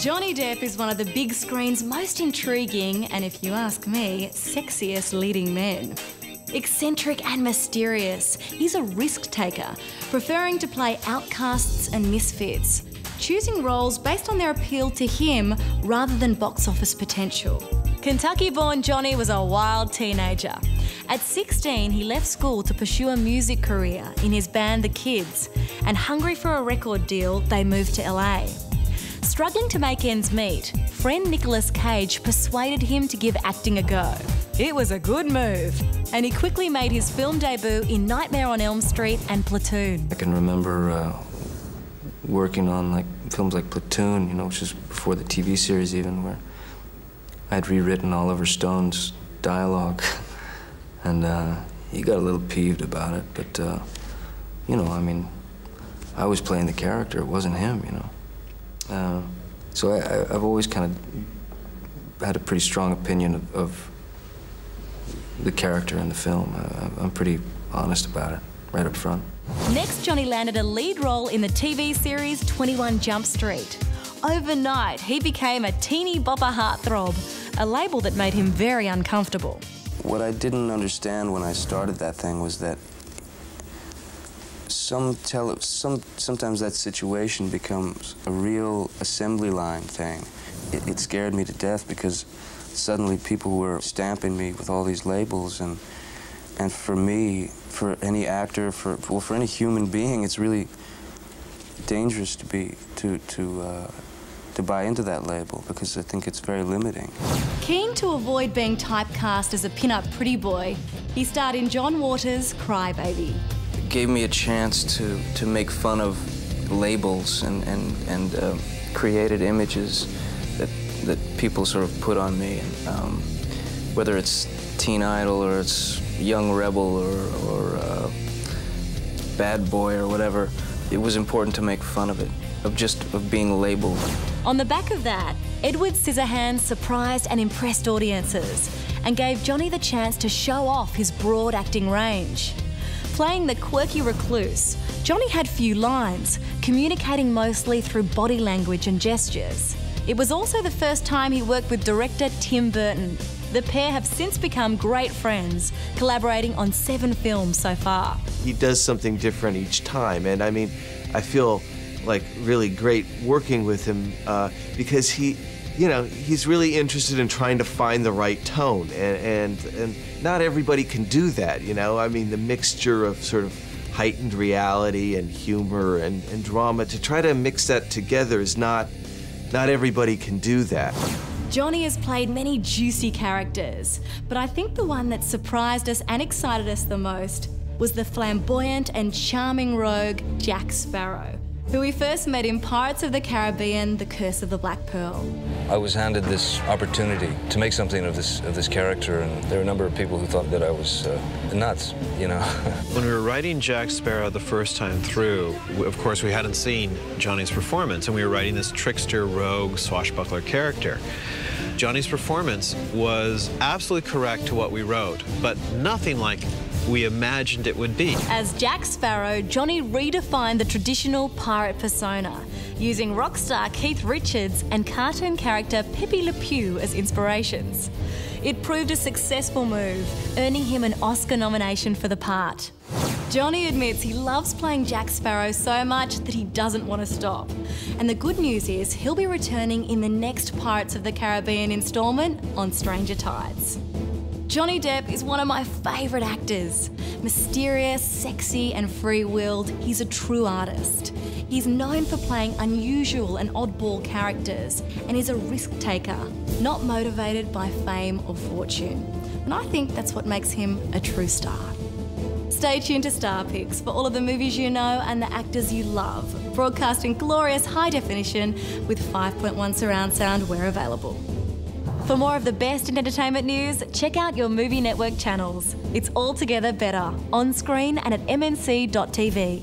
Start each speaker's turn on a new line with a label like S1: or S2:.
S1: Johnny Depp is one of the big screen's most intriguing and, if you ask me, sexiest leading men. Eccentric and mysterious, he's a risk-taker, preferring to play outcasts and misfits, choosing roles based on their appeal to him rather than box office potential. Kentucky-born Johnny was a wild teenager. At 16, he left school to pursue a music career in his band The Kids, and hungry for a record deal, they moved to LA. Struggling to make ends meet, friend Nicolas Cage persuaded him to give acting a go. It was a good move, and he quickly made his film debut in Nightmare on Elm Street and Platoon.
S2: I can remember working on films like Platoon, you know, which is before the TV series even, where I'd rewritten Oliver Stone's dialogue, and he got a little peeved about it, but, you know, I mean, I was playing the character, it wasn't him, you know. So I've always kind of had a pretty strong opinion of the character in the film. I'm pretty honest about it, right up front.
S1: Next, Johnny landed a lead role in the TV series 21 Jump Street. Overnight, he became a teeny bopper heartthrob, a label that made him very uncomfortable.
S2: What I didn't understand when I started that thing was that sometimes that situation becomes a real assembly line thing. It scared me to death because suddenly people were stamping me with all these labels, and for me, for any actor, for any human being, it's really dangerous to buy into that label, because I think it's very limiting.
S1: Keen to avoid being typecast as a pin-up pretty boy, he starred in John Waters' Cry Baby.
S2: It gave me a chance to make fun of labels and created images that people sort of put on me, and whether it's teen idol or it's young rebel or bad boy or whatever, it was important to make fun of it, of being labeled.
S1: On the back of that, Edward Scissorhands surprised and impressed audiences and gave Johnny the chance to show off his broad acting range. Playing the quirky recluse, Johnny had few lines, communicating mostly through body language and gestures. It was also the first time he worked with director Tim Burton. The pair have since become great friends, collaborating on 7 films so far.
S3: He does something different each time, and I mean, I feel like really great working with him because he's really interested in trying to find the right tone, and not everybody can do that, you know? I mean, the mixture of sort of heightened reality and humor and drama, to try to mix that together is not everybody can do that.
S1: Johnny has played many juicy characters, but I think the one that surprised us and excited us the most was the flamboyant and charming rogue Jack Sparrow, who we first met in Pirates of the Caribbean: The Curse of the Black Pearl.
S4: I was handed this opportunity to make something of this character, and there were a number of people who thought that I was nuts, you know.
S5: When we were writing Jack Sparrow the first time through, of course, we hadn't seen Johnny's performance, and we were writing this trickster, rogue, swashbuckler character. Johnny's performance was absolutely correct to what we wrote, but nothing like we imagined it would be.
S1: As Jack Sparrow, Johnny redefined the traditional pirate persona, using rock star Keith Richards and cartoon character Pepe Le Pew as inspirations. It proved a successful move, earning him an Oscar nomination for the part. Johnny admits he loves playing Jack Sparrow so much that he doesn't want to stop. And the good news is he'll be returning in the next Pirates of the Caribbean installment on Stranger Tides. Johnny Depp is one of my favourite actors. Mysterious, sexy and free-willed, he's a true artist. He's known for playing unusual and oddball characters, and is a risk-taker, not motivated by fame or fortune. And I think that's what makes him a true star. Stay tuned to Star Picks for all of the movies you know and the actors you love, broadcasting glorious high definition with 5.1 surround sound where available. For more of the best in entertainment news, check out your Movie Network channels. It's altogether better, on screen and at mnc.tv.